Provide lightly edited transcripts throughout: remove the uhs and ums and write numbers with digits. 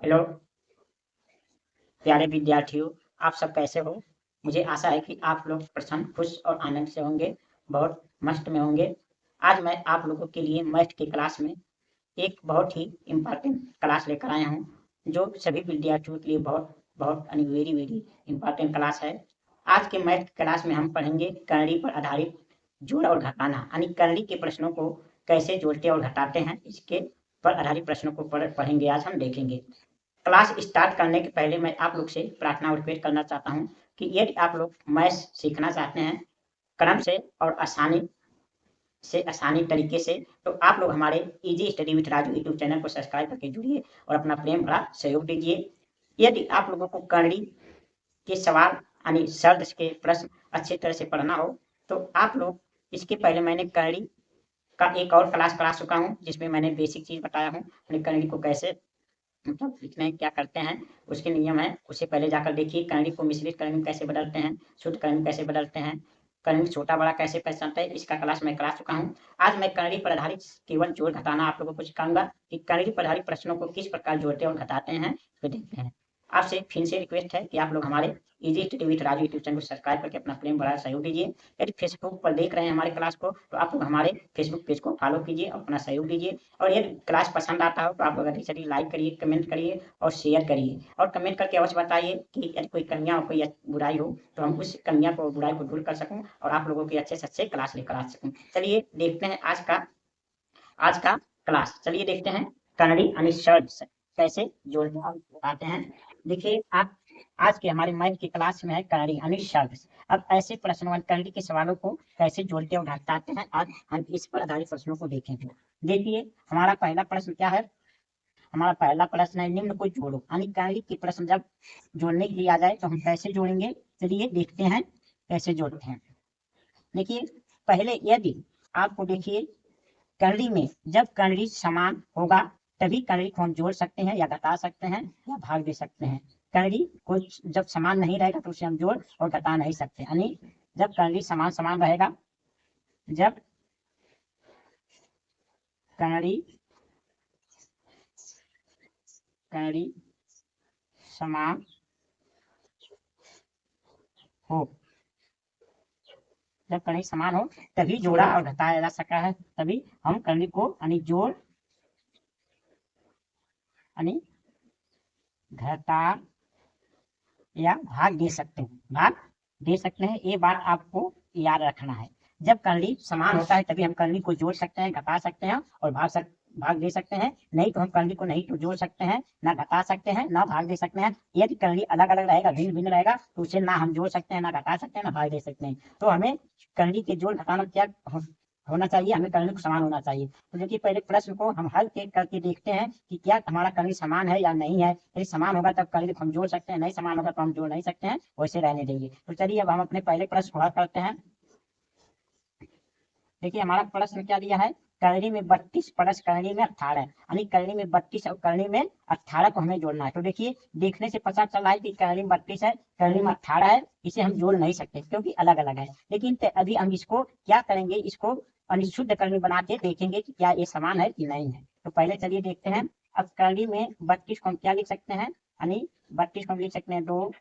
Hello प्यारे विद्यार्थियों, आप सब कैसे हो? मुझे आशा है कि आप लोग प्रसन्न, खुश और आनंद से होंगे, बहुत मस्त में होंगे। आज मैं आप लोगों के लिए मैथ की क्लास में एक बहुत ही इम्पोर्टेंट क्लास लेकर आया हूँ, जो सभी विद्यार्थियों के लिए बहुत बहुत वेरी वेरी इम्पोर्टेंट क्लास है। आज के मैथ क्लास में हम पढ़ेंगे करणी पर आधारित जोड़ और घटाना, यानी करणी के प्रश्नों को कैसे जोड़ते और घटाते हैं, इसके पर आधारित प्रश्नों को पढ़ेंगे, आज हम देखेंगे। क्लास स्टार्ट करने के पहले मैं आप लोग से प्रार्थना और रिक्वेस्ट करना चाहता हूँ कि यदि आप लोग मैथ्स सीखना चाहते हैं क्रम से और आसानी तरीके से, तो आप लोग हमारे easy study with Raju YouTube channel को सब्सक्राइब करके जुड़िए और अपना प्रेम भरा सहयोग दीजिए। यदि आप लोगों को करणी के सवाल यानी शब्द के प्रश्न अच्छी तरह से पढ़ना हो, तो आप लोग इसके पहले मैंने करणी का एक और क्लास करा चुका हूँ, जिसमें मैंने बेसिक चीज बताया हूँ, करणी को कैसे मतलब लिखना क्या करते हैं, उसके नियम है, उससे पहले जाकर देखिए। करणी को मिश्रित करणी में कैसे बदलते हैं, शुद्ध करणी में कैसे बदलते हैं, करणी छोटा बड़ा कैसे पहचानते हैं, इसका क्लास मैं करा चुका हूँ। आज मैं करणी पर आधारित केवल जोड़ घटाना आप लोगों को सिखाऊंगा कि करणी पर आधारित प्रश्नों को किस प्रकार जोड़ते और घटाते हैं, तो देखते हैं। आपसे फिर से रिक्वेस्ट है कि आप लोग हमारे easy study with Raju YouTube channel को सब्सक्राइब करके अपना प्रेम बड़ा सहयोग दीजिए। यदि फेसबुक पर देख रहे हैं हमारे क्लास को, तो आप लोग हमारे फेसबुक पेज को फॉलो कीजिए और अपना सहयोग दीजिए। और यदि क्लास पसंद आता हो तो आप लोग अधिक से अधिक लाइक करिए, कमेंट करिए और शेयर करिए, और कमेंट करके अवश्य बताइए कि यदि कोई कमियां हो, कोई बुराई हो, तो हम उस कमियां को, बुराई को दूर कर सकूं और आप लोगों की अच्छे से अच्छे क्लास लेकर आ सकूं। चलिए देखते हैं आज का क्लास। चलिए देखते हैं करणी यानी शब्द कैसे जोड़ते और घटाते हैं। देखिए आप, आज के हमारे मैथ की क्लास में है करणी यानी शब्द। अब ऐसे प्रश्न करणी के सवालों को कैसे जोड़ते और घटाते हैं, आज हम इस पर आधारित प्रश्नों को देखेंगे। देखिए हमारा पहला प्रश्न क्या है। हमारा पहला प्रश्न है निम्न को जोड़ो, यानी करणी के प्रश्न जब जोड़ने के लिए आ जाए तो हम कैसे जोड़ेंगे। चलिए देखते हैं कैसे जोड़ते हैं। देखिए पहले यदि आपको देखिए करणी में जब करणी समान होगा तभी करणी को हम जोड़ सकते हैं या घटा सकते हैं या भाग दे सकते हैं। करणी को जब समान नहीं रहेगा तो उसे हम जोड़ और घटा नहीं सकते, यानी जब करणी समान समान रहेगा, जब करणी करणी समान हो, जब करणी समान हो तभी जोड़ा और घटाया जा सकता है, तभी हम करणी को यानी जोड़ यानी घटा या भाग दे सकते हैं, भाग दे सकते हैं। ये बात आपको याद रखना है। जब करणी समान होता है तभी हम करणी को जोड़ सकते हैं, घटा सकते हैं और भाग दे सकते हैं। नहीं तो हम करणी को नहीं तो जोड़ सकते हैं, ना घटा सकते हैं, ना भाग दे सकते हैं। यदि करणी अलग अलग रहेगा, भिन्न भिन्न रहेगा, तो उसे ना हम जोड़ सकते हैं, ना घटा सकते हैं, ना भाग दे सकते हैं। तो हमें करणी के जोड़ घटाना क्या होना चाहिए, हमें करणी को समान होना चाहिए। तो देखिए पहले प्रश्न को हम हल करके देखते हैं कि क्या हमारा करणी समान है या नहीं है। यदि समान होगा तब करणी को हम जोड़ सकते हैं, नहीं समान होगा तो हम जोड़ नहीं सकते हैं, वैसे रहने देंगे। तो चलिए अब हम अपने पहले प्रश्न को हल करते हैं। देखिए हमारा प्रश्न क्या दिया है, करणी में 32 प्लस करणी में 18, यानी करणी में 32 और करणी में 18 को हमें जोड़ना है। तो देखिए देखने से पता चला है कि करणी में 32 है, करणी में 18 है, इसे हम जोड़ नहीं सकते क्योंकि अलग अलग है। लेकिन अभी हम इसको क्या करेंगे, इसको अनिशुद्ध करणी बना के देखेंगे कि क्या ये समान है कि नहीं है। तो पहले चलिए देखते हैं। अब करणी में 32 को हम क्या लिख सकते हैं, यानी 32 को हम लिख सकते हैं 2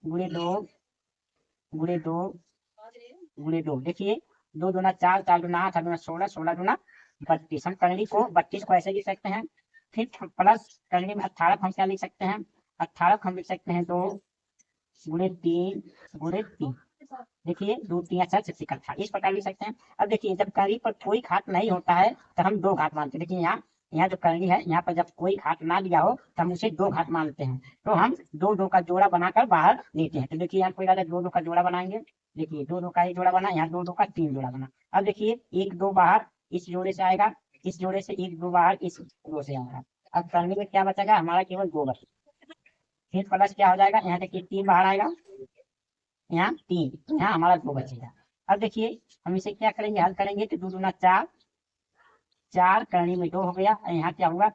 गुणे 2 गुणे 2 गुणे 2। देखिए 2 दूना 4, 4 दूना 8, 8 दूना 16, 16 दूना 32। हम करणी को 32 को ऐसे लिख सकते हैं। फिर प्लस करणी में 18 को हम क्या लिख सकते हैं, 18 को हम लिख सकते हैं 2 गुणे 3 गुणे 3। देखिए 2 3 4 6 18, इस प्रकार लिख सकते हैं। अब देखिए जब करणी पर कोई घात नहीं होता है तो हम 2 घात मानते हैं। देखिए यहाँ यहाँ जो करणी है, यहाँ पर जब कोई घात ना दिया हो तो हम उसे 2 घात मानते हैं। तो हम 2 2 का जोड़ा बनाकर बाहर लेते हैं। तो देखिए यहाँ कोई 2 2 का जोड़ा बनाएंगे। देखिए 2 2 का एक जोड़ा बना, यहाँ 2 2 का 3 जोड़ा बना। अब देखिए 1 2 बाहर इस जोड़े से आएगा, इस जोड़े से 1 2 बाहर इस 2 से आएगा। अब करणी में क्या बचेगा, हमारा केवल 2 बचेगा। फिर प्लस क्या हो जाएगा, यहाँ देखिए 3 बाहर आएगा, यहाँ 3, तो यहाँ हमारा 2 बचेगा। अब देखिए हम इसे क्या करेंगे, हल करेंगे तो 2 दूना 4, 4 करणी में 2 हो गया, और यहाँ क्या होगा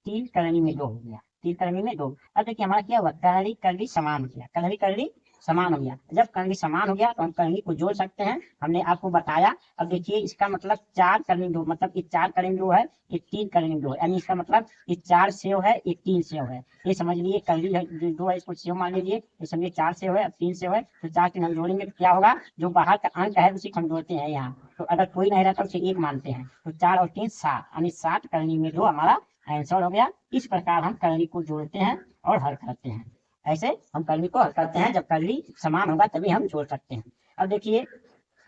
3 करणी में 2 हो गया, 3 करणी में 2। अब देखिए हमारा क्या हुआ, करणी करणी समान हो गया, करणी करणी समान हो गया। जब करनी समान हो गया तो हम करनी को जोड़ सकते हैं, हमने आपको बताया। अब देखिए इसका मतलब 4 करनी 2, मतलब ये 4 करनी 2 है, ये 3 करनी 2 है, यानी इसका मतलब ये 4 सेव है, ये 3 सेव है। ये समझ लीजिए करनी है जो 2 है इसको सेव मान लीजिए, ये समझिए 4 सेव है, अब 3 सेव है, तो 4 3 हम जोड़ेंगे तो क्या होगा, जो बाहर का अंक है उसी को हम जोड़ते हैं यहाँ। तो अगर कोई नहीं रहता उसे 1 मानते हैं, तो 4 और 3 7, यानी 7 करनी में 2 हमारा आंसर हो गया। इस प्रकार हम करनी को जोड़ते हैं और हल करते हैं। ऐसे हम करनी को हल करते हैं, जब करनी समान होगा तभी हम जोड़ सकते हैं। अब देखिए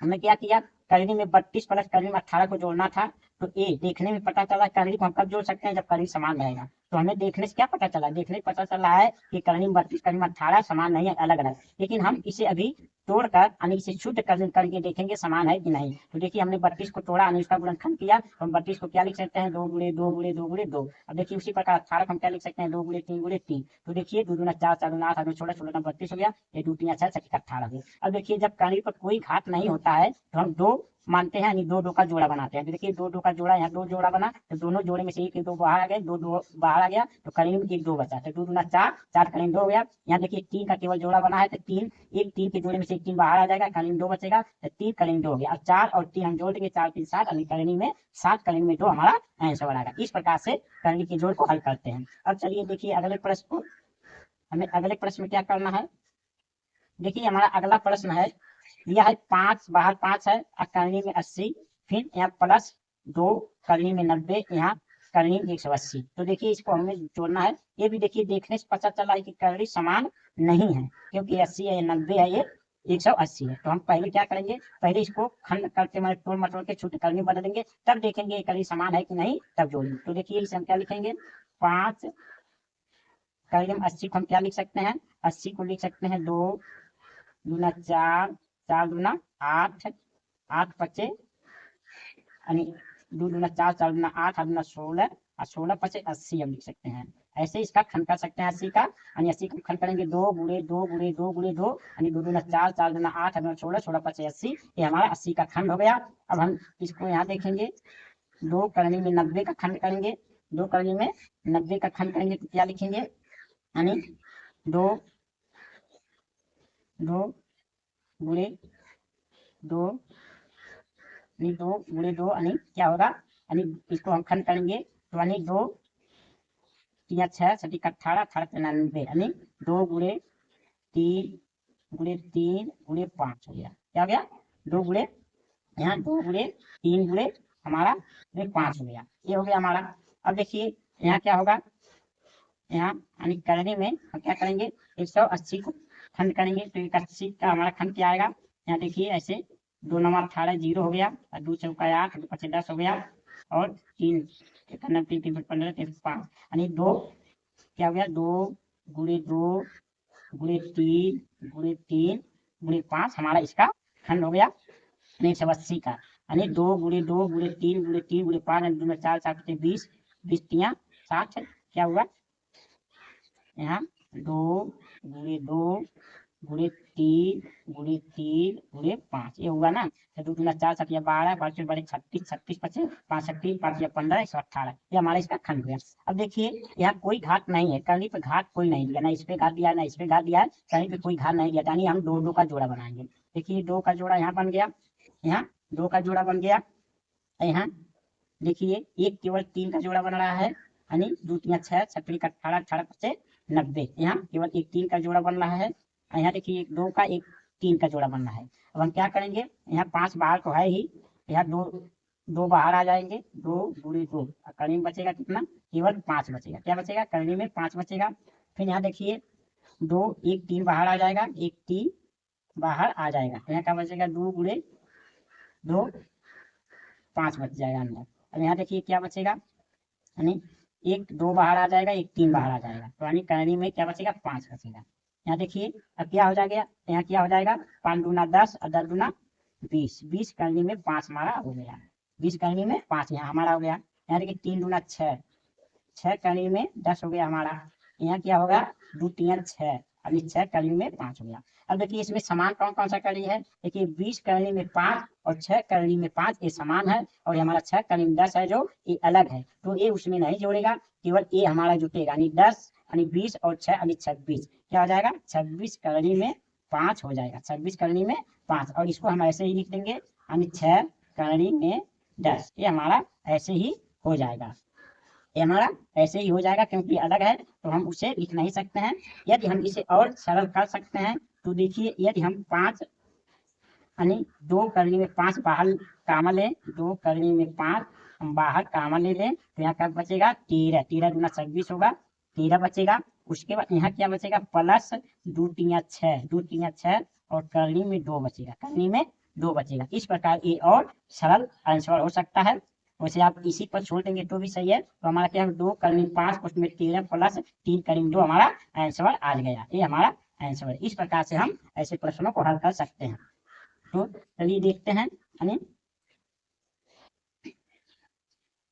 हमने क्या किया, करनी में 32 प्लस करनी में 18 को जोड़ना था, तो ये देखने में पता चला करनी को हम कब जोड़ सकते हैं, जब करनी समान रहेगा। तो हमें देखने से क्या पता चला, देखने से पता चला है कि करनी में 32 करनी में 18 समान नहीं है, अलग अलग। लेकिन हम इसे अभी तोड़कर यानी इसे शुद्ध करके देखेंगे समान है कि नहीं। तो देखिए हमने 32 को तोड़ा यानी उसका गुणनखंड किया, तो हम 32 को क्या लिख सकते हैं, 2 गुणे 2 गुणे 2 गुणे 2। अब देखिए उसी प्रकार 18 को हम क्या लिख सकते हैं, 2 गुणे 3 गुणे 3। तो देखिए 2 दूना 4 4 दूना 8 8 16 16 32 हो गया, ये 2 3 6 6 18 हो गया। अब देखिए जब करनी पर कोई घात नहीं होता है तो हम 2 मानते हैं, यानी 2 2 का जोड़ा बनाते हैं। तो देखिए 2 2 का जोड़ा, यहाँ 2 जोड़ा बना, तो दोनों जोड़े में से एक 2 बाहर आ गए, 2 2 बाहर आ गया, तो करनी में 1 2 बचा, तो 2 दूना 4 4 करनी 2 हो गया। यहाँ देखिए 3 का केवल जोड़ा बना है, तो 3 एक 3 के जोड़े में से एक 3 बाहर आ जाएगा, करनी में 2 बचेगा, तो 3 करनी में 2 हो गया। अब 4 और 3 हम जोड़ देंगे, 4 3 7, यानी करनी में 7 करनी में 2 हमारा आंसर आएगा। इस प्रकार से करनी के जोड़ को हल करते हैं। अब चलिए देखिए अगले प्रश्न को, हमें अगले प्रश्न में क्या करना है। देखिए हमारा अगला प्रश्न है, यह है 5 बाहर 5 है, करनी में 80, फिर यहाँ प्लस 2 करनी में 90, यहाँ करनी में 180। तो देखिए इसको हमें जोड़ना है। ये भी देखिए देखने से पता चला है कि करनी समान नहीं है, क्योंकि 80 है, ये 90 है, ये 180 है। तो हम पहले क्या करेंगे, पहले इसको खंड करके मतलब तोड़ मटोड़ के छूट करनी बदलेंगे, तब देखेंगे ये करनी समान है कि नहीं, तब जोड़ेंगे। तो देखिए इसे हम क्या लिखेंगे, 5 करनी में 80 को हम क्या लिख सकते हैं, 80 को लिख सकते हैं 2 दूना 4 4 दूना 8 8 पचे, यानी 2 दूना 4 4 दूना 8 8 दूना 16 और 16 पचे 80 हम लिख सकते हैं। ऐसे इसका खंड कर सकते हैं 80 का, यानी 80 का खंड करेंगे 2 गुणे 2 गुणे 2 गुणे 2, यानी 2 दूना 4 4 दूना 8 8 दूना 16 16 पचे 80, ये हमारा 80 का खंड हो गया। अब हम इसको यहाँ देखेंगे, 2 करनी में 90 का खंड करेंगे, 2 करनी में 90 का खंड करेंगे तो क्या लिखेंगे, यानी 2 2 गुणे 2 यानी 2 गुणे 2, यानी क्या होगा, यानी इसको हम खंड करेंगे तो यानी 2 3 6 7 18 18 99, यानी 2 गुणे 3 गुणे 3 गुणे 5 हो गया। क्या हो गया, 2 गुणे, यहाँ 2 गुणे 3 गुणे हमारा 5 हो गया, ये हो गया हमारा। अब देखिए यहाँ क्या होगा, यहाँ यानी करने में हम क्या करेंगे, 180 को खंड करेंगे, तो 180 का हमारा खंड क्या आएगा, यहाँ देखिए ऐसे 2 9 18 0 हो गया, और 2 चौका 8 2 5 10 हो गया, और 3 3 3 15 3 5, यानी 2 क्या हो गया, 2 गुणे 2 गुणे 3 गुणे 3 गुणे 5 हमारा इसका खंड हो गया 180 का, यानी 2 गुणे 2 गुणे 3 गुणे 3 गुणे 5 2 4 7 20 20 3 60, क्या हुआ, यहाँ 2 गुणे 2 गुणे 3 गुणे 3 गुणे 5, ये हुआ ना। तो 2 दूना 4 7 12 5 बड़े 36 36 पचे 5 36 5 15 118, ये हमारा इसका खंड हुआ। अब देखिए यहाँ कोई घात नहीं है, करनी पे घात कोई नहीं दिया, ना इस पे घात दिया ना इस पे घात दिया है, करनी पे कोई घात नहीं दिया, यानी हम 2 2 का जोड़ा बनाएंगे। देखिए 2 का जोड़ा यहाँ बन गया, यहाँ 2 का जोड़ा बन गया, यहाँ देखिए एक केवल 3 का जोड़ा बन रहा है, यानी 2 3 6 6 18 18 पचे 90, यहाँ केवल एक 3 का जोड़ा बन रहा है, यहाँ देखिए एक 2 का एक 3 का जोड़ा बन रहा है। अब हम क्या करेंगे, यहाँ 5 बाहर तो है ही, यहाँ 2 2 बाहर आ जाएंगे, 2 गुणे 2, करनी में बचेगा कितना, केवल 5 बचेगा, क्या बचेगा, करनी में 5 बचेगा। फिर यहाँ देखिए 2 एक 3 बाहर आ जाएगा, एक 3 बाहर आ जाएगा, यहाँ क्या बचेगा, 2 गुणे 2 5 बच जाएगा अंदर। अब यहाँ देखिए क्या बचेगा, यानी एक 2 बाहर आ जाएगा, एक 3 बाहर आ जाएगा, तो यानी करनी में क्या बचेगा, 5 बचेगा। यहाँ देखिए अब क्या हो जाएगा, यहाँ क्या हो जाएगा, 5 दूना 10 और 10 दूना 20 20 करनी में 5 हमारा हो गया, 20 करनी में 5 यहाँ हमारा हो गया। यहाँ देखिए 3 दूना 6 6 करनी में 10 हो गया हमारा, यहाँ क्या होगा 2 3 6, अभी 6 करनी में 5 हो गया। अब देखिए इसमें समान कौन कौन सा करनी है, देखिए 20 करनी में 5 और 6 करनी में 5 ये समान है, और ये हमारा 6 करनी में 10 है जो ये अलग है, तो ये उसमें नहीं जोड़ेगा, केवल ये हमारा जुटेगा, यानी 10 यानी 20 और 6 यानी 26, क्या हो जाएगा 26 करनी में 5 हो जाएगा, 26 करनी में 5, और इसको हम ऐसे ही लिख देंगे, यानी 6 करनी में 10। ये हमारा ऐसे ही हो जाएगा, ये हमारा ऐसे ही हो जाएगा, क्योंकि अलग है तो हम उसे लिख नहीं सकते हैं। यदि हम इसे और सरल कर सकते हैं तो देखिए, यदि हम 5 यानी 2 करनी में 5 बाहर कामा लें, 2 करनी में 5 हम बाहर कामा ले लें, तो यहाँ क्या बचेगा, 13, 13 दूना 26 होगा, 13 बचेगा। उसके बाद यहाँ क्या बचेगा, प्लस 2 तिया 6, 2 तिया 6, और करनी में 2 बचेगा, करनी में 2 बचेगा। इस प्रकार ये और सरल आंसर हो सकता है। वैसे आप इसी पर छोड़ देंगे तो भी सही है। तो हमारा क्या है, 2 करनी 5 उसमें 13 प्लस 3 करनी 2 हमारा आंसर आ गया, ये हमारा आंसर है। इस प्रकार से हम ऐसे प्रश्नों को हल कर सकते हैं। तो चलिए देखते हैं।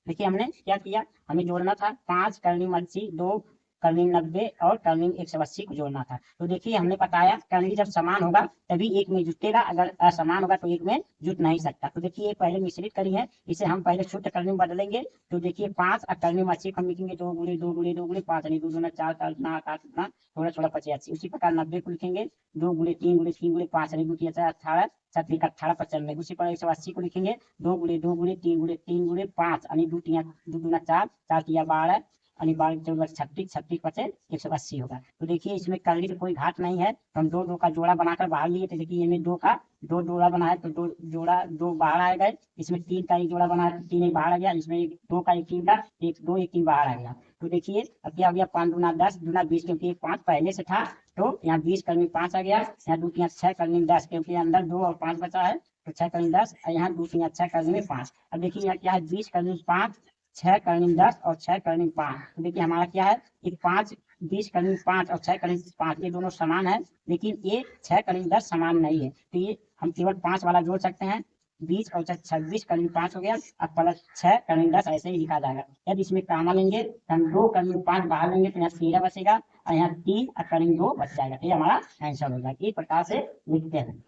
देखिए हमने क्या किया, हमें जोड़ना था 5 करनी में 80, 2 करनी 90 और करनी 180 को जोड़ना था। तो देखिए हमने बताया करनी जब समान होगा तभी एक में जुटेगा, अगर असमान होगा तो एक में जुट नहीं सकता। तो देखिए पहले मिश्रित करी है, इसे हम पहले शुद्ध करनी में बदलेंगे। तो देखिए 5 और करनी में 80 को हम लिखेंगे 2 गुणे 2 गुणे 2 गुणे 5 यानी 2 दूना 4, 4 दूना 8, 8 दूना 16, 16 85। उसी प्रकार 90 को लिखेंगे 2 गुणे 3 गुणे 3 गुणे 5 यानी 2 3 18, 7 18 95। उसी प्रकार 180 को लिखेंगे 2 गुणे 2 गुणे 3 गुणे 3 गुणे 5 यानी 2 दूना 4, 4 तिया 12 यानी 12 14 36, 36 पचे 180 होगा। तो देखिए इसमें करनी कोई घाट नहीं है, तो हम 2 2 का जोड़ा बनाकर बाहर लिए। तो देखिए इनमें 2 का 2 जोड़ा बना है, तो 2 जोड़ा 2 बाहर आएगा। इसमें 3 का एक जोड़ा बना है, 3 एक बाहर आ गया। इसमें 2 का एक 3 का 1 2 1 3 बाहर आ गया। तो देखिए अब क्या हो गया, 5 दूना 10 दूना 20, क्योंकि 5 पहले से था तो यहाँ 20 करनी 5 आ गया। यहाँ 2 तिया 6 करनी 10, क्योंकि अंदर 2 और 5 बचा है, तो 6 करनी 10, और यहाँ 2 तिया 6 करनी में 5। अब देखिए यहाँ क्या है, 20 करनी 5, 6 करनी 10 और 6 करनी 5। तो देखिए हमारा क्या है, ये 5 20 करनी 5 और 6 करनी 5 ये दोनों समान है, लेकिन ये 6 करनी 10 समान नहीं है। तो ये हम केवल 5 वाला जोड़ सकते हैं, 20 और 26 करनी 5 हो गया, अब प्लस 6 करनी 10 ऐसे ही लिखा जाएगा। यदि इसमें कामा लेंगे तो हम 2 करनी 5 बाहर लेंगे, तो यहाँ 13 बचेगा, और यहाँ 3 और करनी 2 बच जाएगा। ये हमारा आंसर होगा। इस प्रकार से लिखते हैं।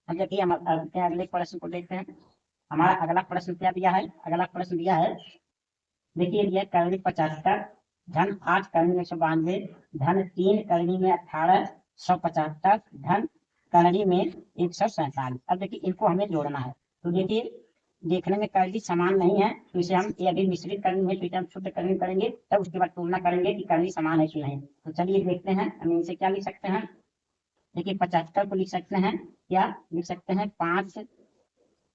अब देखिए हम अगले प्रश्न को देखते हैं। हमारा अगला प्रश्न क्या दिया है, अगला प्रश्न दिया है, देखिए यह करनी 75 धन 8 करनी 192 धन 3 करनी में 1875 धन करनी में 147। अब देखिए इनको हमें जोड़ना है। तो देखिए देखने में करनी समान नहीं है, तो इसे हम यदि मिश्रित करनी है तो इसे हम शुद्ध करनी करेंगे, तब उसके बाद तुलना करेंगे कि करनी समान है कि नहीं। तो चलिए देखते हैं हम इनसे क्या लिख सकते हैं। देखिए 75 को लिख सकते हैं, क्या लिख सकते हैं, 5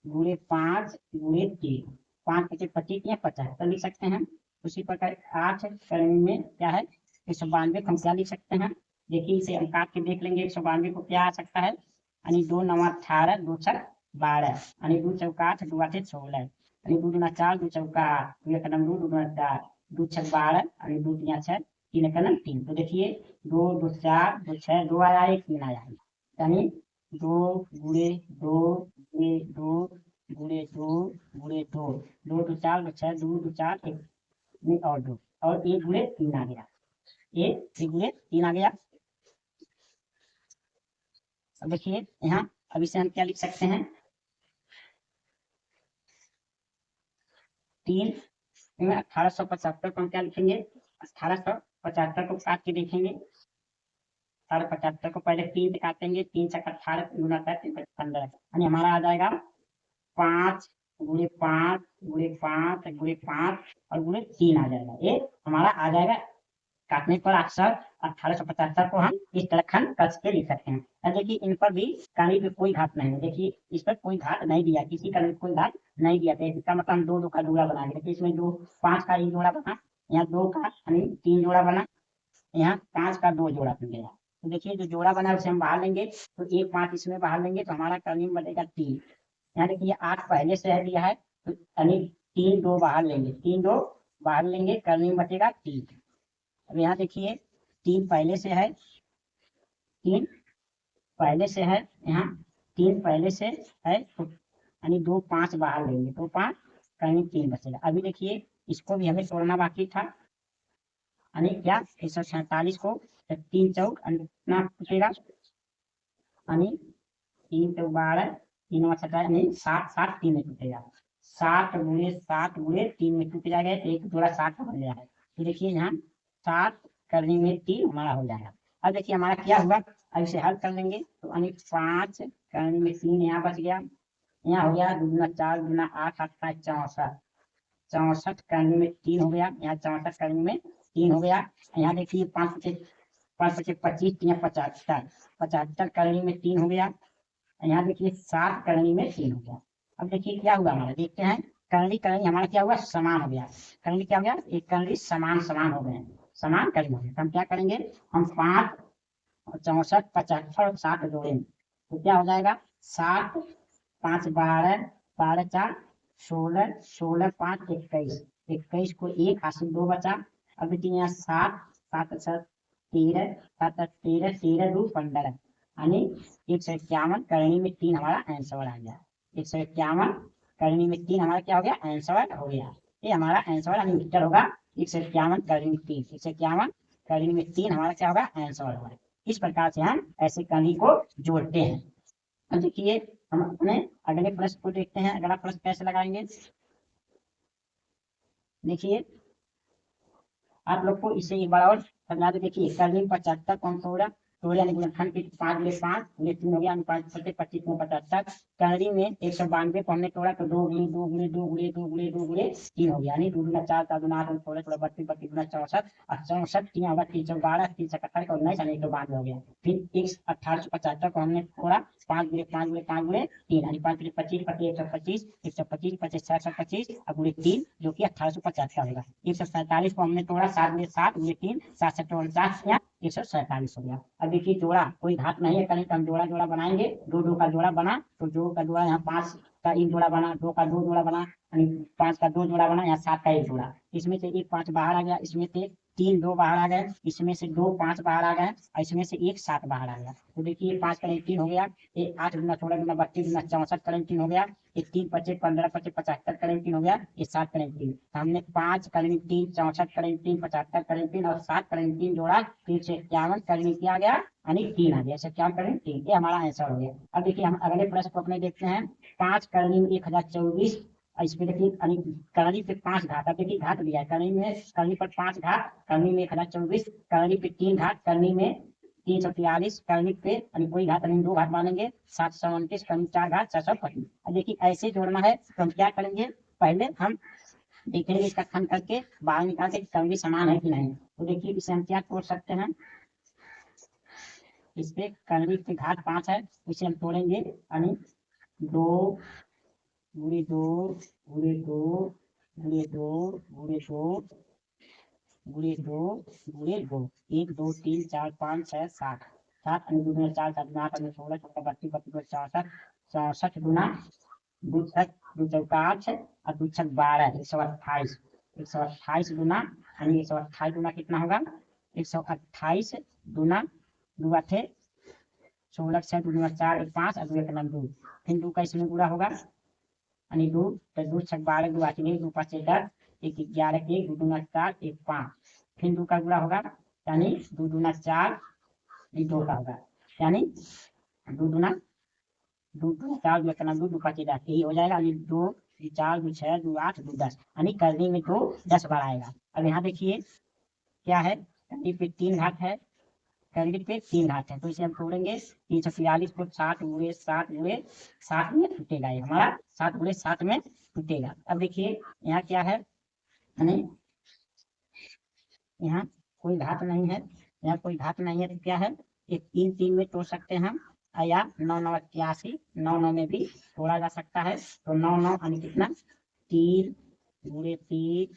गुणे 5 गुणे 3, 5 पचे 25 या 75 लिख सकते हैं। उसी प्रकार 8 करने में क्या है, 192 को हम क्या लिख सकते हैं। देखिए इसे हम काट के देख लेंगे, 192 को क्या आ सकता है, यानी 2 9 18 2 6 12 यानी 2 चौका 8 2 8 16 यानी 2 दूना 4 2 चौका 2 एक 2 2 दूना 4 2 6 12 यानी 2 तिया 6 3 एक 3। तो देखिए 2 2 4 2 6 2 आया, 1 3 आया, यानी 2 गुणे 2 गुणे 2 गुणे 2 गुणे 2 2 2 4 2 6 2 2 4 1 नहीं और 2 और 1 गुणे 3 आ गया, 1 गुणे 3 आ गया। अब देखिए यहाँ अब इसे हम क्या लिख सकते हैं, 3 में 1875 को हम क्या लिखेंगे, 1875 को काट के देखेंगे। 1875 को पहले 3 से काटेंगे, 3 से 18 गुना 15 यानी हमारा आ जाएगा 5 गुणे 5 गुणे 5 गुणे 5 और गुणे 3 आ जाएगा। ये हमारा आ जाएगा। काटने पर अक्सर 1875 को हम इस तरह खंड कस के लिख सकते हैं। अब देखिए इन पर भी कहीं पे कोई घात नहीं है, देखिए इस पर कोई घात नहीं दिया, किसी का कोई घात नहीं दिया। तो इसका मतलब हम 2 2 का जोड़ा बनाएंगे। देखिए इसमें 2 5 का एक जोड़ा बना, यहाँ 2 का यानी 3 जोड़ा बना, यहाँ 5 का 2 जोड़ा बन गया। तो देखिए जो जोड़ा बना उसे हम बाहर लेंगे, तो 1 5 इसमें बाहर लेंगे तो हमारा करनी बनेगा 3। यहाँ देखिए 8 पहले से है दिया है, तो यानी 3 2 बाहर लेंगे, 3 2 बाहर लेंगे, करनी बचेगा 3। अब यहाँ देखिए 3 पहले से है, 3 पहले से है, यहाँ 3 पहले से है, तो यानी 2 5 बाहर लेंगे, 2 5 करनी 3 बचेगा। अभी देखिए इसको भी हमें तोड़ना बाकी था, यानी क्या 147 को 3 चौक कितना टूटेगा, यानी 3 चौक 12 3 17 यानी 7 7 3 में टूटेगा, 7 गुणे 7 गुणे 3 में टूट जाएगा, एक जोड़ा 7 बन गया है। तो देखिए यहाँ 7 करने में 3 हमारा हो जाएगा। अब देखिए हमारा क्या हुआ, अब इसे हल कर लेंगे तो यानी 5 करने में 3 यहाँ बच गया, यहाँ हो गया 2 दूना 4 दूना 8 8 5 64, 64 करने में 3 हो गया, यहाँ 64 करने में 3 हो गया। यहाँ देखिए 5 5 25 3 75, 75 करने में 3 हो गया। यहाँ देखिए 7 करनी में 3 हो गया। अब देखिए क्या हुआ हमारा, देखते हैं करनी करनी हमारा क्या हुआ, समान हो गया। करनी क्या हो गया, एक करनी समान समान हो गए, समान करनी हो गए। तो हम क्या करेंगे, हम 5 64 75 और 7 जोड़ेंगे तो क्या हो जाएगा, 7 5 12 12 4 16 16 5 21, 21 को 1 हासिल 2 बचा। अब देखिए यहाँ 7 7 7 13 7 13 13 2 15, यानी 151 करनी में 3 हमारा आंसर आ गया। 151 करनी में 3 हमारा क्या हो गया, आंसर हो गया। ये हमारा आंसर यानी उत्तर होगा 151 करनी में 3, 151 करनी में 3 हमारा क्या होगा, आंसर होगा। इस प्रकार से हम ऐसे करनी को जोड़ते हैं। अब देखिए हम अपने अगले प्रश्न को देखते हैं, अगला प्रश्न कैसे लगाएंगे। देखिए आप लोग को इसे एक बार और समझा दे। देखिए करनी 75 कौन सा हो रहा, तोड़े यानी गुणनखंड के 5 गुणे 5 गुणे 3 हो गया, 5 25 में 75। करनी में 192 को हमने तोड़ा तो 2 गुणे 2 गुणे 2 गुणे 2 गुणे 2 गुणे 3 हो गया, यानी 2 गुना 4 4 गुना 8 थोड़ा थोड़ा 32 32 गुना 64 और 64 3 होगा 312 371 और 19 यानी 192 हो गया। फिर 1875 को हमने तोड़ा 5 गुणे 5 गुणे 5 गुणे 3 यानी 5 25 125 125 25 725 और गुणे 3 जो कि 1875 होगा। 147 को हमने तोड़ा 7 गुणे 7 गुणे 3 7 49 या 147 हो गया। अब देखिए जोड़ा कोई घात नहीं है, कहीं हम जोड़ा जोड़ा बनाएंगे, 2 2 का जोड़ा बना तो 2 का जोड़ा यहाँ 5 का 1 जोड़ा बना, 2 का 2 जोड़ा बना, 5 का 2 जोड़ा बना, यहाँ 7 का 1 जोड़ा। इसमें से 1 5 बाहर आ गया, इसमें से 3 2 बाहर आ गए, इसमें से 2 5 बाहर आ गए और इसमें से 1 7 बाहर आ गया। तो देखिए 5 करें 3 हो गया, 8 गुना 16 गुना 32 गुना 64 करें 3 हो गया, 3 25 15 25 75 करें 3 हो गया, 7 करें 3। हमने 5 करें 3 64 करें 3 75 करें 3 और 7 करें 3 जोड़ा, 351 करें किया गया यानी 3 आ गया। क्या करें 3, ये हमारा आंसर हो गया। अब देखिए हम अगले प्रश्न को अपने देखते हैं। 5 करनी में 1024, इसमें देखिए करनी पे 5 घात, अब देखिए घात दिया है करनी में, करनी पर 5 घात, करनी में 1024, करनी पे 3 घात, करनी में 343, करनी पे यानी कोई घात नहीं 2 घात मानेंगे, 729 करनी 4 घात 725। अब देखिए ऐसे जोड़ना है तो हम क्या करेंगे, पहले हम देखेंगे इसका खंड करके बाहर निकाल के करनी समान है कि नहीं। तो देखिए इसे हम क्या तोड़ सकते हैं, इस पे करनी पे घात 5 है, इसे हम तोड़ेंगे यानी 2 गुणे 2 गुणे 2 गुणे 2 गुणे 2 गुणे 2 गुणे 2, 1 2 3 4 5 6 7 7 2 गुना 4 7 गुना 8 16 16 32 32 64 64 गुना 2 2 चौका 8 और 2 छक 12 128, 128 गुना यानी 128 गुना कितना होगा, 128 गुना 2 8 16 6 2 4 1 5 और 2 1 2, फिर 2 का इसमें गुणा होगा यानी 2 तो 2 छक 12 2 8 2 5 10 1 11 1 2 दूना 4 1 5, फिर 2 का गुणा होगा यानी 2 दूना 4 2 का होगा, यानी 2 दूना 2 दूना 4 2 1 2 2 5 10, यही हो जाएगा। यानी 2 4 2 6 2 8 2 10, यानी करनी में 2 10 बार आएगा। अब यहाँ देखिए क्या है, करनी पे 3 घात है, करनी पे 3 घात है, तो इसे हम तोड़ेंगे 343 को 7 गुणे 7 गुणे 7 में टूटेगा, ये हमारा 7 गुणे 7 में टूटेगा। अब देखिए यहाँ क्या है, यानी यहाँ कोई घात नहीं है, यहाँ कोई घात नहीं है तो क्या है, ये 3 3 में तोड़ सकते हैं हम, या 9 9 81 9 9 में भी तोड़ा जा सकता है। तो 9 9 यानी कितना, 3 गुणे 3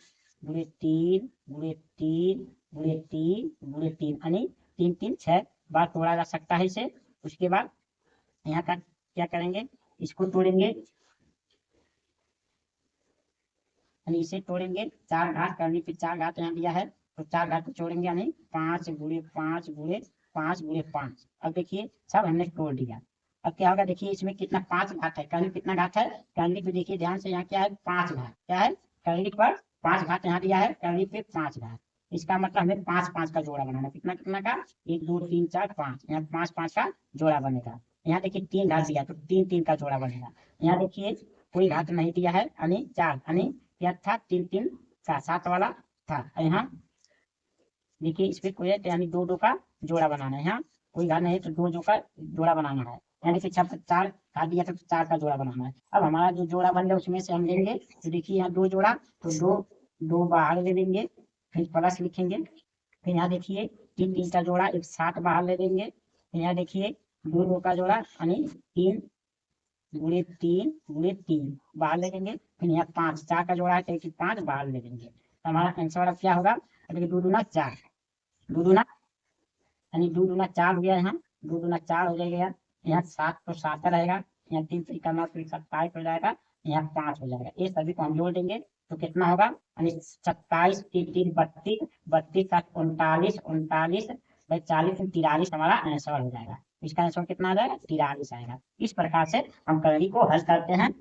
गुणे 3 गुणे 3 गुणे 3 गुणे 3 यानी 3 3 6 बार तोड़ा जा सकता है इसे। उसके बाद यहाँ का क्या करेंगे, इसको तोड़ेंगे यानी इसे तोड़ेंगे, 4 घात करने पे 4 घात यहाँ दिया है तो 4 घात को जोड़ेंगे यानी 5 गुणे 5 गुणे 5 गुणे 5। अब देखिए सब हमने तोड़ दिया। अब क्या होगा, देखिए इसमें कितना 5 घात है, करनी कितना घात है, करनी पे देखिए ध्यान से यहाँ क्या है 5 घात, क्या है करनी पर 5 घात यहाँ दिया है, करनी पे 5 घात, इसका मतलब हमें 5 5 का जोड़ा बनाना, कितना कितना का 1 2 3 4 5, यहाँ 5 5 का जोड़ा बनेगा। यहाँ देखिए 3 घात दिया तो 3 3 का जोड़ा बनेगा। यहाँ देखिए कोई घात नहीं दिया है यानी 4, यानी क्या था 3 3 का 7 वाला था, यहाँ देखिए इस पे कोई है, तो यानी दो दो का जोड़ा बनाना है। यहाँ कोई घात नहीं है तो दो दो का जोड़ा बनाना है, यानी कि 6 4 घात दिया तो 4 का जोड़ा बनाना है। अब हमारा जो जोड़ा बन गया उसमें से हम लेंगे, तो देखिए यहाँ दो जोड़ा, तो दो दो बाहर ले लेंगे, फिर प्लस लिखेंगे। फिर यहाँ देखिए तीन तीन का जोड़ा एक साथ बाहर ले लेंगे। फिर यहाँ देखिए दो दो का जोड़ा यानी 3 गुणे तीन बाहर ले लेंगे। फिर यहाँ 5 4 का जोड़ा है तो 5 बाहर ले लेंगे। तो हमारा आंसर अब क्या होगा, देखिए दो दूना 4, दो दूना यानी दो दूना 4 हो गया, यहाँ दो दूना 4 हो जाएगा। यहाँ 7 तो 7 रहेगा, यहाँ 3 3 का 9 फिर 27 हो जाएगा, यहाँ 5 हो जाएगा। ये सभी को हम जोड़ देंगे तो कितना होगा, यानी 27 3 3 32 32 7 39 39 भाई 40 43 हमारा आंसर हो जाएगा। इसका आंसर कितना आ जाएगा, 43 आएगा। इस प्रकार से हम करनी को हल करते हैं।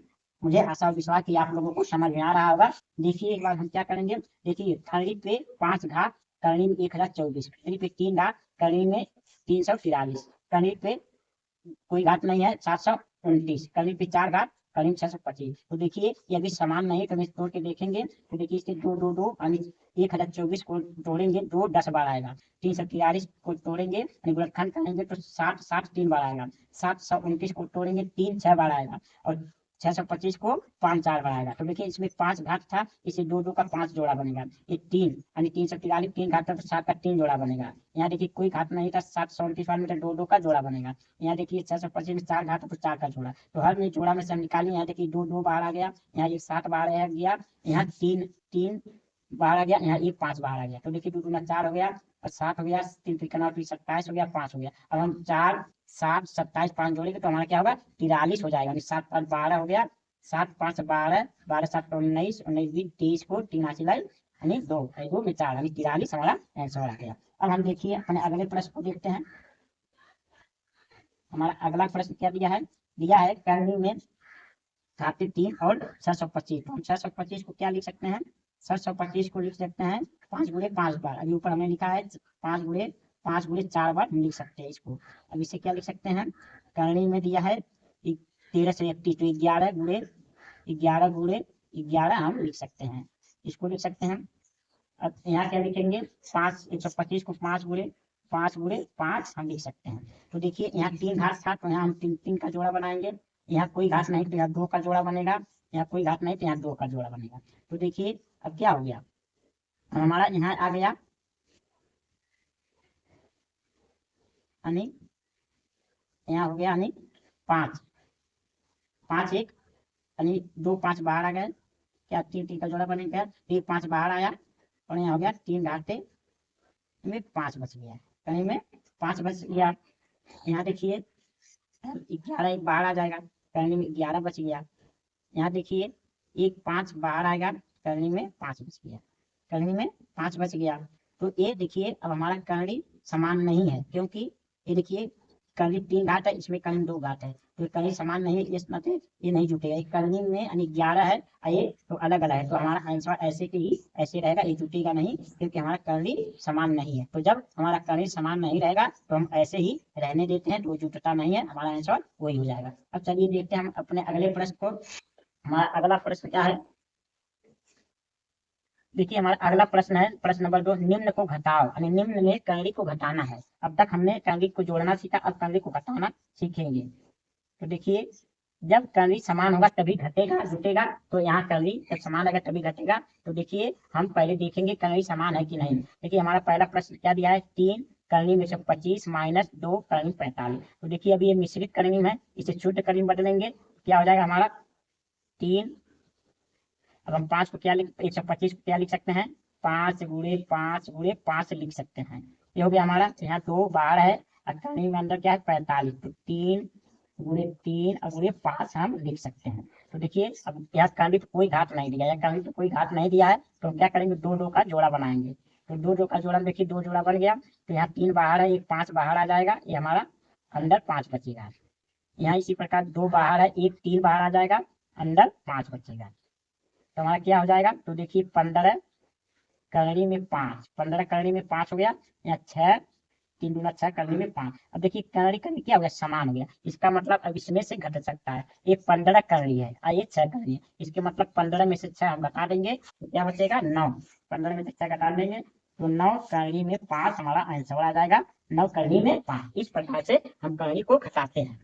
मुझे आशा और विश्वास कि आप लोगों को समझ में आ रहा होगा। देखिए एक बार हम क्या करेंगे, देखिए करनी पे 5 घात, करनी में 1024, करनी पे 3 घात, करनी में 343, करनी पे कोई घात नहीं है 729, करनी पे 4 घात, करनी 625। तो देखिए ये अभी समान नहीं है, तो हम इसे तोड़ के देखेंगे। तो देखिए इसके दो दो दो यानी 1024 को तोड़ेंगे, 2 10 बार आएगा। 343 को तोड़ेंगे यानी गुणनखंड करेंगे तो 60 60 3 बार आएगा। 729 को तोड़ेंगे 3 6 बार आएगा, और 625 को 5 4 बार आएगा। तो देखिए इसमें 5 घात था, इसे दो दो का 5 जोड़ा बनेगा। ये 3 यानी 343 3 घात था तो 7 का 3 जोड़ा बनेगा। यहाँ देखिए कोई घात नहीं था, 729 वाले में तो दो दो का जोड़ा बनेगा। यहाँ देखिए 625 में 4 घात है तो 4 का जोड़ा, तो हर में जोड़ा में से हम निकालें। यहाँ देखिए दो दो बाहर आ गया, यहाँ एक 7 बाहर आ गया, यहाँ 3 3 बाहर आ गया, यहाँ एक 5 बाहर आ गया। तो देखिए दो दूना 4 हो गया, और 7 हो गया, 3 3 का 27 हो गया, 5 हो गया। अब हम 4 7 27 5 जोड़ेंगे तो हमारा क्या होगा, 43 हो जाएगा। 7 5 12 हो गया, 7 5 12 12 7 19 19 20 23 को 83 लाई यानी 2 2 में 4 यानी 43 हमारा आंसर आ गया। अब हम देखिए अपने अगले प्रश्न को देखते हैं। हमारा अगला प्रश्न क्या दिया है करनी में 3 और 625। तो हम 625 को क्या लिख सकते हैं, 625 को लिख सकते हैं 5 गुणे 5 बार। अभी ऊपर हमने लिखा है 5 गुणे 4 बार हम लिख सकते हैं इसको। अब इसे क्या लिख सकते हैं, करनी में दिया है 13 से 31, तो 11 गुणे 11 हम लिख सकते हैं, इसको लिख सकते हैं। अब यहाँ क्या लिखेंगे, 5 125 को 5 गुणे 5 हम लिख सकते हैं। तो देखिए यहाँ 3 घात था तो यहाँ हम 3 3 का जोड़ा बनाएंगे। यहाँ कोई घात नहीं तो यहाँ 2 का जोड़ा बनेगा, यहाँ कोई घात नहीं तो यहाँ 2 का जोड़ा बनेगा। तो देखिए अब क्या हो गया, हमारा यहाँ आ गया यानी यहाँ हो गया यानी 5 5 1 यानी 2 5 बाहर आ गए, क्या 3 3 का जोड़ा बनेगा, 1 5 बाहर आया, और यहाँ हो गया 3 घाते में 5 बच गया, कहीं में 5 बच गया। यहाँ देखिए 11 एक बाहर आ जाएगा, करनी में 11 बच गया। यहाँ देखिए 1 5 बाहर आएगा, करनी में 5 बच गया, करनी में 5 बच गया। तो ये देखिए अब हमारा करनी समान नहीं है, क्योंकि ये देखिए करनी 3 घात है, इसमें करनी 2 घात है, तो करनी समान नहीं है, इस मतलब ये नहीं जुटेगा। एक करनी में यानी 11 है और ये तो अलग अलग है, तो हमारा आंसर ऐसे के ही ऐसे रहेगा, ये जुटेगा नहीं, क्योंकि हमारा करनी समान नहीं है। तो जब हमारा करनी समान नहीं रहेगा तो हम ऐसे ही रहने देते हैं, तो वो जुटता नहीं है, हमारा आंसर वही हो जाएगा। अब चलिए देखते हैं हम अपने अगले प्रश्न को। हमारा अगला प्रश्न क्या है, देखिए हमारा अगला प्रश्न है प्रश्न नंबर 2, निम्न को घटाओ, यानी निम्न में करनी को घटाना है। अब तक हमने करनी को जोड़ना सीखा, अब करनी को घटाना सीखेंगे। तो देखिए जब करनी समान होगा तभी घटेगा जुटेगा, तो यहाँ करनी जब समान रहेगा तभी घटेगा। तो देखिए हम पहले देखेंगे करनी समान है कि नहीं। देखिए हमारा पहला प्रश्न क्या दिया है, 3 करनी में से 25 माइनस 2 करनी 45। तो देखिए अभी ये मिश्रित करनी है, इसे शुद्ध करनी बदलेंगे, क्या हो जाएगा हमारा 3। अब हम 5 को क्या लिख 125 को क्या लिख सकते हैं, 5 गुणे 5 लिख सकते हैं। ये हो गया हमारा, यहाँ 2 बाहर है और करनी में अंदर क्या है 45, तो 3 गुणे 3 और गुणे 5 हम लिख सकते हैं। तो देखिए अब यहाँ करनी तो कोई घात नहीं दिया है, करनी तो कोई घात नहीं दिया है, तो हम क्या करेंगे 2 2 का जोड़ा बनाएंगे। तो 2 2 का जोड़ा देखिए 2 जोड़ा बन गया, तो यहाँ 3 बाहर है, 1 5 बाहर आ जाएगा, ये हमारा अंदर 5 बचेगा। यहाँ इसी प्रकार 2 बाहर है, 1 3 बाहर आ जाएगा, अंदर 5 बचेगा। तो हमारा क्या हो जाएगा, तो देखिए 15 करनी में 5, 15 करनी में 5 हो गया, यहाँ 6 3 दूना 6 करनी में 5। अब देखिए करनी करनी क्या हो गया, समान हो गया, इसका मतलब अब इसमें से घट सकता है। ये 15 करनी है और ये 6 करनी है, इसके मतलब 15 में से 6 हम घटा देंगे तो क्या बचेगा 9, 15 में से 6 घटा देंगे तो 9 करनी में 5 हमारा आंसर आ जाएगा। 9 करनी में 5। इस प्रकार से हम करनी को घटाते हैं।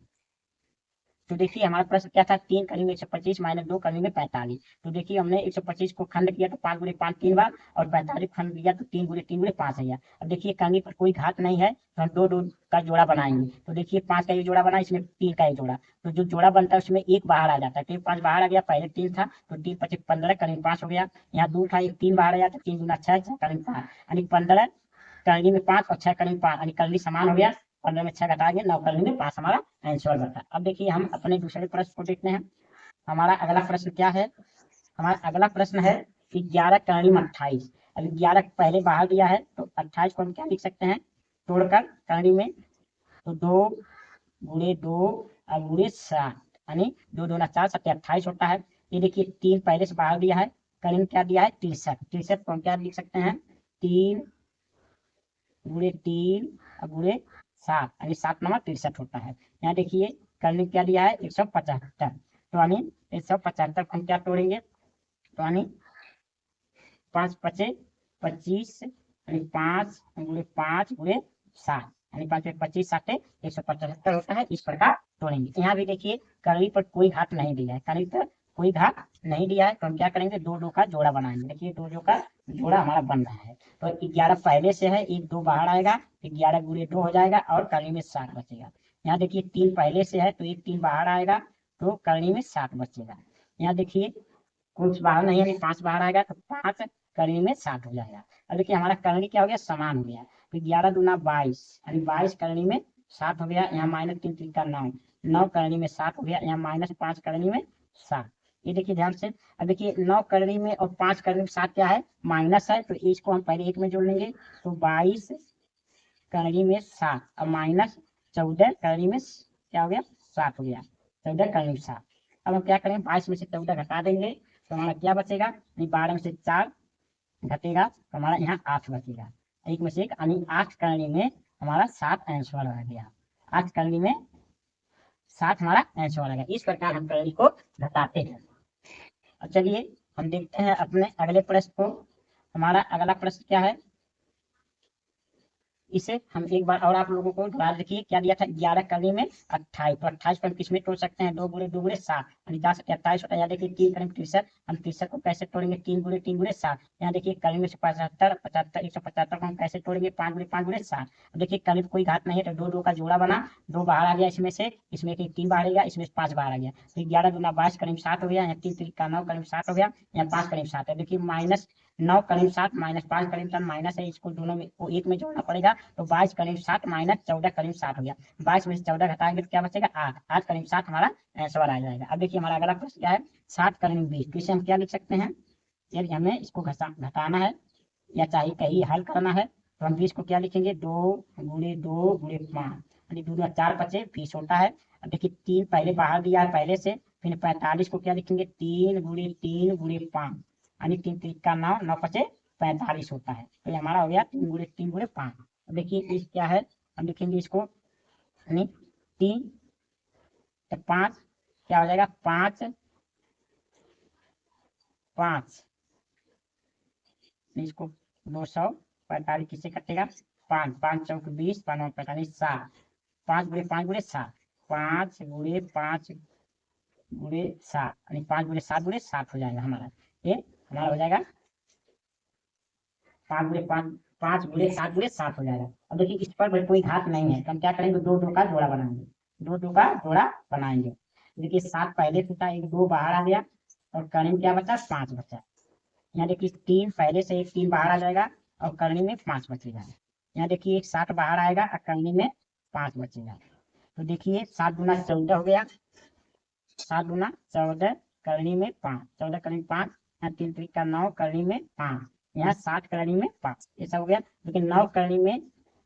तो देखिए हमारा प्रश्न क्या था, 3 करनी में 125 माइनस 2 करनी में 45। तो देखिए हमने 125 को खंड किया तो 5 गुणे 5 3 बार, और 45 खंड किया तो 3 गुणे 3 गुणे 5 है। अब देखिए करनी पर कोई घात नहीं है तो हम दो का जोड़ा बनाएंगे। तो देखिए 5 का एक जोड़ा बना, इसमें 3 का एक जोड़ा, तो जो जोड़ा बनता है उसमें एक बाहर आ जाता है, तो 5 बाहर आ गया, पहले 3 था तो 3 25 15 करनी 5 हो गया। यहाँ 2 था, एक 3 बाहर आ जाता, 3 गुना 6 करनी 5 यानी 15 करनी में 5 और 6 करनी 5 यानी करनी समान हो गया। 15 में 6 घटा गया, 9 करनी में 5 हमारा आंसर बता। अब देखिए हम अपने दूसरे प्रश्न को देखते हैं। हमारा अगला प्रश्न क्या है, हमारा अगला प्रश्न है 11 करनी में 28। अब 11 पहले बाहर दिया है तो 28 को हम क्या लिख सकते हैं, तोड़कर करनी में, तो 2 गुणे 2 और गुणे 7 यानी 2 दूना 4 7 28 होता है। ये देखिए 3 पहले से बाहर दिया है, करनी में क्या दिया है 63। 63 को हम क्या लिख सकते हैं, 3 गुणे 3 और गुणे 7 यानी 7 नंबर 63 होता है। यहाँ देखिए करने क्या दिया है 175, तो यानी 175 को हम क्या तोड़ेंगे, तो यानी 5 पचे 25 यानी 5 गुणे 5 गुणे 7 यानी 5 में 25 7 175 होता है। इस प्रकार तोड़ेंगे। यहाँ भी देखिए करनी पर कोई घात नहीं दिया है, करनी पर कोई घात नहीं दिया है, तो हम क्या करेंगे, दो दो का जोड़ा बनाएंगे। देखिए 2 2 का जोड़ा हमारा बन रहा है, तो 11 पहले से है, एक 2 बाहर आएगा, 11 गुणे 2 हो जाएगा और करनी में 7 बचेगा। यहाँ देखिए 3 पहले से है तो एक 3 बाहर आएगा, तो करनी में 7 बचेगा। यहाँ देखिए कुछ बाहर नहीं है, 5 बाहर आएगा तो 5 करनी में 7 हो जाएगा। अब देखिए हमारा करनी क्या हो गया, समान हो गया, तो 11 दूना 22 यानी 22 करनी में 7 हो गया। यहाँ माइनस 3 3 का 9, 9 करनी में 7 हो गया। यहाँ माइनस 5 करनी में 7। ये देखिए ध्यान से, अब देखिए 9 करनी में और 5 करनी में 7 क्या है, माइनस है, तो इसको हम पहले एक में जोड़ लेंगे, तो 22 करनी में 7 और माइनस 14 करनी में क्या हो गया 7 हो गया, 14 करनी में 7। अब हम क्या करेंगे, 22 में से 14 घटा देंगे तो हमारा क्या बचेगा, 12 में से 4 घटेगा तो हमारा यहाँ 8 बचेगा, एक में से एक, यानी 8 करनी में हमारा 7 आंसर आ गया। 8 करनी में 7 हमारा आंसर आ गया। इस प्रकार हम करनी को घटाते हैं। और चलिए हम देखते हैं अपने अगले प्रश्न को। हमारा अगला प्रश्न क्या है, इसे हम एक बार और आप लोगों को दोबारा देखिए, क्या दिया था 11 करनी में 28, तो 28 को हम किसमें तोड़ सकते हैं, 2 गुणे 2 गुणे 7 यानी 10 28 होता है। यहाँ देखिए 3 करनी 63, हम 63 को कैसे तोड़ेंगे, 3 गुणे 7। यहाँ देखिए करनी में से 75 75 175 को हम कैसे तोड़ेंगे, 5 गुणे 7। अब देखिए करनी में कोई घात नहीं है, तो 2 2 का जोड़ा बना, 2 बाहर आ गया इसमें से, इसमें 3 बाहर आ गया, इसमें 5 बाहर आ गया, तो 11 दूना 22 करीब 7 हो गया। यहाँ 3 3 का 9 करीब 7 हो गया। यहाँ 5 करीब 7 है। देखिए माइनस 9 करीब 7 माइनस 5 करीब 7 माइनस है, इसको दोनों में को एक में जोड़ना पड़ेगा, तो 22 करीब 7 माइनस 14 करीब 7 हो गया। 22 में से 14 घटाएंगे तो क्या बचेगा 8, 8 करीब 7 हमारा आंसर आ जाएगा। अब देखिए हमारा अगला प्रश्न क्या है, 7 करीब 20, तो इसे हम क्या लिख सकते हैं, यदि हमें इसको घटाना है या चाहे कहीं हल करना है, तो हम 20 को क्या लिखेंगे, 2 गुणे 2 गुणे 5 यानी 2 4 बचे 20 होता है। अब देखिए 3 पहले बाहर दिया है पहले से, फिर 45 को क्या लिखेंगे, 3 गुणे 5 यानी 3 3 का 9 9 पचे 45 होता है, तो ये हमारा हो गया 3 गुणे 5। अब देखिए इस क्या है, हम लिखेंगे इसको यानी 3 तो 5 क्या हो जाएगा, 5 5 इसको 245 किससे कटेगा, 5 5 चौक 20 5 9 45 7 5 गुणे 7 5 गुणे 5 गुणे 7 यानी 5 गुणे 7 गुणे 7 हो जाएगा हमारा, ये हमारा हो जाएगा 5 गुणे 5 5 गुणे 7 गुणे 7 हो जाएगा। अब देखिए इस पर कोई घात नहीं है, तो हम क्या करेंगे, 2 2 का जोड़ा बनाएंगे, 2 2 का जोड़ा बनाएंगे। देखिए 7 पहले से था, एक 2 बाहर आ गया और करनी क्या बचा 5 बचा। यहाँ देखिए 3 पहले से, एक 3 बाहर आ जाएगा और करनी में 5 बचेगा। यहाँ देखिए एक 7 बाहर आएगा और करनी में 5 बचेगा। तो देखिए 7 गुना 14 हो गया, 7 गुना 14 करनी में 5, 14 करनी में 5, यहाँ 3 3 का 9 करनी में 5, यहाँ 7 करनी में 5, ऐसा हो गया। लेकिन 9 करनी में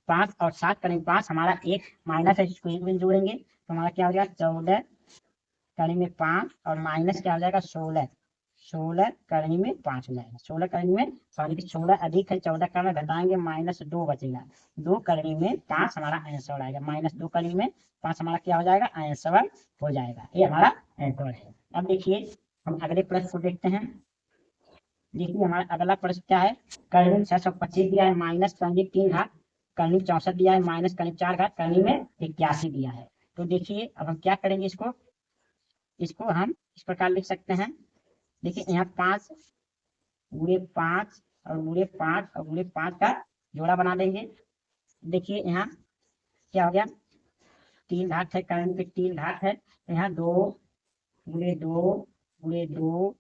5 और 7 करनी में 5 हमारा एक माइनस है, इसको एक में जोड़ेंगे तो हमारा क्या हो जाएगा 14 करनी में 5 और माइनस क्या हो जाएगा 16, 16 करनी में 5 हो जाएगा। 16 करनी में सॉरी 16 अधिक है, 14 करना घटाएंगे माइनस 2 बचेगा, 2 करनी में 5 हमारा आंसर आएगा, माइनस 2 करनी में 5 हमारा क्या हो जाएगा आंसर हो जाएगा, ये हमारा आंसर है। अब देखिए हम अगले प्रश्न को देखते हैं। देखिए हमारा अगला प्रश्न क्या है, कर्णिक 625 दिया है माइनस कर्णिक 3 घात कर्णिक 64 दिया है माइनस कर्णिक 4 घात कर्णिक में 81 दिया है। तो देखिए अब हम क्या करेंगे, इसको हम इस प्रकार लिख सकते हैं। देखिए यहाँ 5 गुणे 5 और गुणे 5 और गुणे 5 का जोड़ा बना देंगे। देखिए यहाँ क्या हो गया, 3 घात है, कर्णिक पे 3 घात है, तो यहाँ 2 गुणे 2 गुणे 2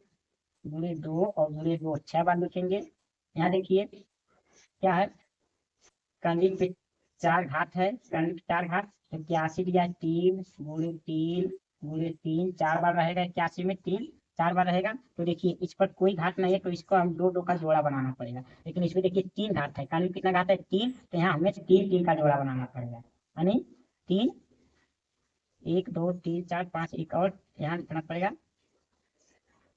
गुणे 2 और गुणे 2 6 बार लिखेंगे। यहाँ देखिए क्या है, कर्णिक पे 4 घात है, कर्णिक 4 घात 81 दिया है, 3 गुणे 3 गुणे 3 4 बार रहेगा, 81 में 3 4 बार रहेगा। तो देखिए इस पर कोई घात नहीं है, तो इसको हम दो का जोड़ा बनाना पड़ेगा। लेकिन इसमें देखिए 3 घात है, कर्णिक कितना घात है 3, तो यहाँ हमें 3 का जोड़ा बनाना पड़ेगा, यानी 3 1 2 3 4 5 एक और यहाँ लिखना पड़ेगा,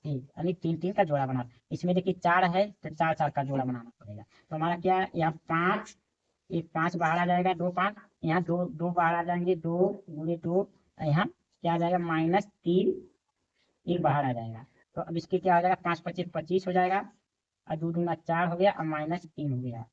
यानी 3 का जोड़ा बना। इसमें देखिए 4 है तो 4 का जोड़ा बनाना पड़ेगा। तो हमारा क्या है, यहाँ 5 एक 5 बाहर आ जाएगा, 2 5 यहाँ 2 बाहर आ जाएंगे, 2 गुणे 2 यहाँ क्या आ जाएगा -3 एक बाहर आ जाएगा। तो अब इसके क्या हो जाएगा, 5 25 25 हो जाएगा और 2 दूना 4 हो गया और -3 हो गया,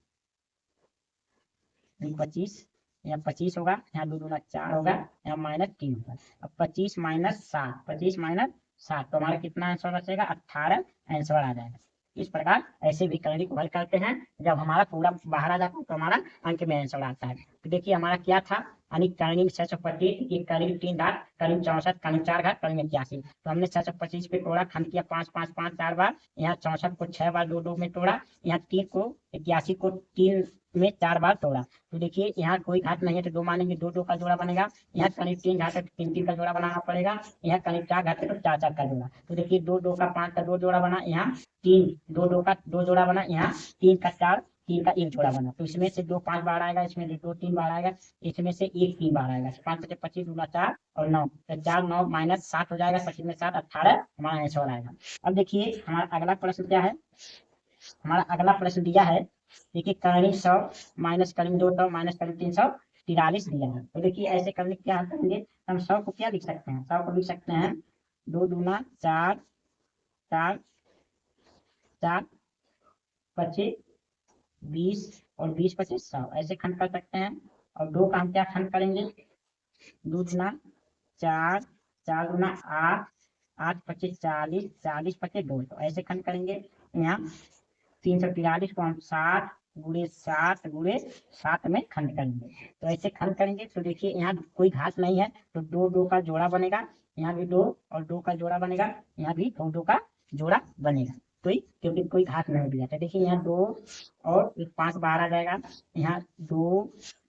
25 यहाँ 25 होगा, यहाँ 2 दूना 4 होगा, यहाँ -3 होगा। अब 25 - 7 25 - 7 तो हमारा कितना आंसर बचेगा, 18 आंसर आ जाएगा। इस प्रकार ऐसे भी कर्णिक को हल करते हैं। जब हमारा पूरा बाहर आ जाता है तो हमारा अंक में आंसर आता है। तो देखिए हमारा क्या था, यानी कर्णिक 625 कर्णिक 3 घात कर्णिक 64 कर्णिक 4 घात कर्णिक 81। तो हमने 625 पे तोड़ा, खंड किया 5 5 5 4 बार, यहाँ 64 को 6 बार 2 2 में तोड़ा, यहाँ 3 को 81 को 3 में 4 बार तोड़ा। तो देखिए यहाँ कोई घात नहीं है तो 2 मानेंगे, 2 का जोड़ा बनेगा। यहाँ करीब 3 घात है तो 3 का जोड़ा बनाना पड़ेगा। यहाँ करीब 4 घात है तो 4 का जोड़ा। तो देखिए 2 का 5 का 2 जोड़ा बना, यहाँ 3 2 का 2 जोड़ा बना, यहाँ 3 का 4 3 का 1 जोड़ा बना। तो इसमें से 2 5 बार आएगा, इसमें 2 3 बार आएगा, इसमें से 1 3 बार आएगा। 5 5 25 दूना 4 और 9 तो 4 9 -7 हो जाएगा, 25 में 7 18 हमारा आंसर आएगा। अब देखिए हमारा अगला प्रश्न क्या है, हमारा अगला प्रश्न दिया है, देखिए कर्णिक 100 माइनस कर्णिक 200 माइनस कर्णिक 343 दिया है। तो देखिए ऐसे करने क्या करेंगे, हम 100 को क्या लिख सकते हैं, 100 को लिख सकते हैं 2 दूना 4 4 4 25 20 और 20 25 100 ऐसे खंड कर सकते हैं। और 2 का हम क्या खंड करेंगे, 2 दूना 4 4 दूना 8 8 25 40 40 25 2, तो ऐसे खंड करेंगे। यहाँ 343 को हम 60 गुणे 7 गुणे 7 में खंड करेंगे। तो ऐसे खंड करेंगे तो देखिए यहाँ कोई घात नहीं है तो 2 का जोड़ा बनेगा, यहाँ भी 2 और 2 का जोड़ा बनेगा, यहाँ भी 2 का जोड़ा बनेगा। तो क्योंकि कोई घात नहीं दिया था। देखिए यहाँ 2 और 5 बाहर आ जाएगा, यहाँ 2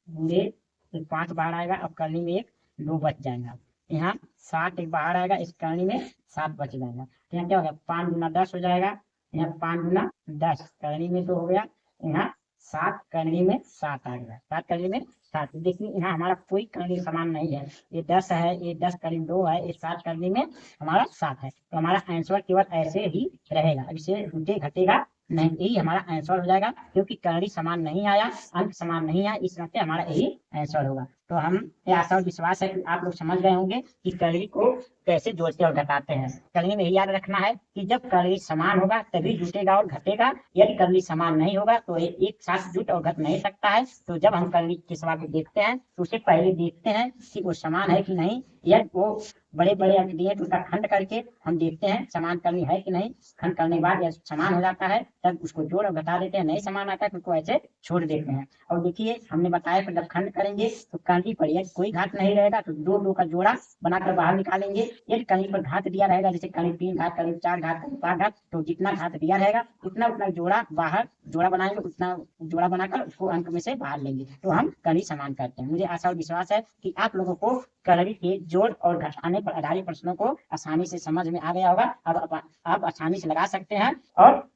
गुणे 5 बाहर आएगा, अब कर्णी में 1 2 बच जाएगा, यहाँ 7 एक बाहर आएगा, इस कर्णी में 7 बच जाएगा। तो यहाँ क्या होगा, 5 गुना 10 हो जाएगा, यहाँ 5 गुना 10 करनी में 2 हो गया, यहाँ 7 करनी में 7 आ गया, 7 करनी में 7। देखिए यहाँ हमारा कोई करनी समान नहीं है, ये 10 है, ये 10 करनी 2 है, ये 7 करनी में हमारा 7 है। तो हमारा आंसर केवल ऐसे ही रहेगा, इसे घटे घटेगा नहीं, यही हमारा आंसर हो जाएगा। क्योंकि करनी समान नहीं आया, अंक समान नहीं आया, इस नाते हमारा यही आंसर होगा। तो हम ये आशा और विश्वास है कि आप लोग समझ गए होंगे कि करनी को कैसे जोड़ते और घटाते हैं। करनी में याद रखना है कि जब करनी समान होगा तभी जुटेगा और घटेगा, यदि करनी समान नहीं होगा तो एक साथ जुट और घट नहीं सकता है। तो जब हम करनी के सवाल को देखते हैं तो उससे पहले देखते हैं कि वो समान है कि नहीं, यदि वो बड़े बड़े अंक दिए तो उसका खंड करके हम देखते हैं समान करनी है कि नहीं। खंड करने के बाद यदि समान हो जाता है तब उसको जोड़ और घटा देते हैं, नहीं समान आता है तो उसको ऐसे छोड़ देते हैं। और देखिए हमने बताया कि जब खंड करेंगे तो करनी पर यदि कोई घात नहीं रहेगा तो 2 का जोड़ा बनाकर बाहर निकालेंगे। यदि करनी पर घात दिया रहेगा, जैसे करनी 3 घात करनी 4 घात करनी 5 घात, तो जितना घात दिया रहेगा उतना जोड़ा बाहर जोड़ा बनाएंगे, उतना जोड़ा बनाकर उसको अंक में से बाहर लेंगे, तो हम करनी समान करते हैं। मुझे आशा और विश्वास है कि आप लोगों को करनी के जोड़ और घटाने पर आधारित प्रश्नों को आसानी से समझ में आ गया होगा। अब आप आसानी से लगा सकते हैं और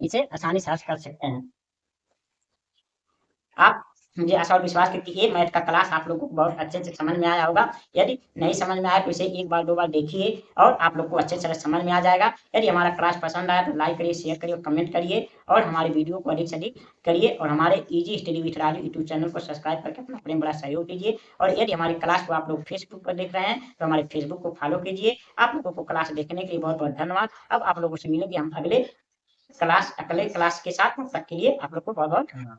इसे आसानी से हल कर सकते हैं। आप मुझे आशा और विश्वास करती है मैथ का क्लास आप लोगों को बहुत अच्छे से समझ में आया होगा। यदि नहीं समझ में आया तो इसे 1 बार 2 बार देखिए और आप लोग को अच्छे से समझ में आ जाएगा। यदि हमारा क्लास पसंद आया तो लाइक करिए, शेयर करिए और कमेंट करिए और हमारे वीडियो को अधिक से अधिक करिए और हमारे easy study with Raju YouTube channel को सब्सक्राइब करके अपना प्रेम बड़ा सहयोग कीजिए। और यदि हमारी क्लास को आप लोग फेसबुक पर देख रहे हैं तो हमारे फेसबुक को फॉलो कीजिए। आप लोगों को क्लास देखने के लिए बहुत बहुत धन्यवाद। अब आप लोगों से मिलेंगे हम अगले क्लास अगले क्लास के साथ, तब तक के लिए आप लोग को बहुत बहुत धन्यवाद।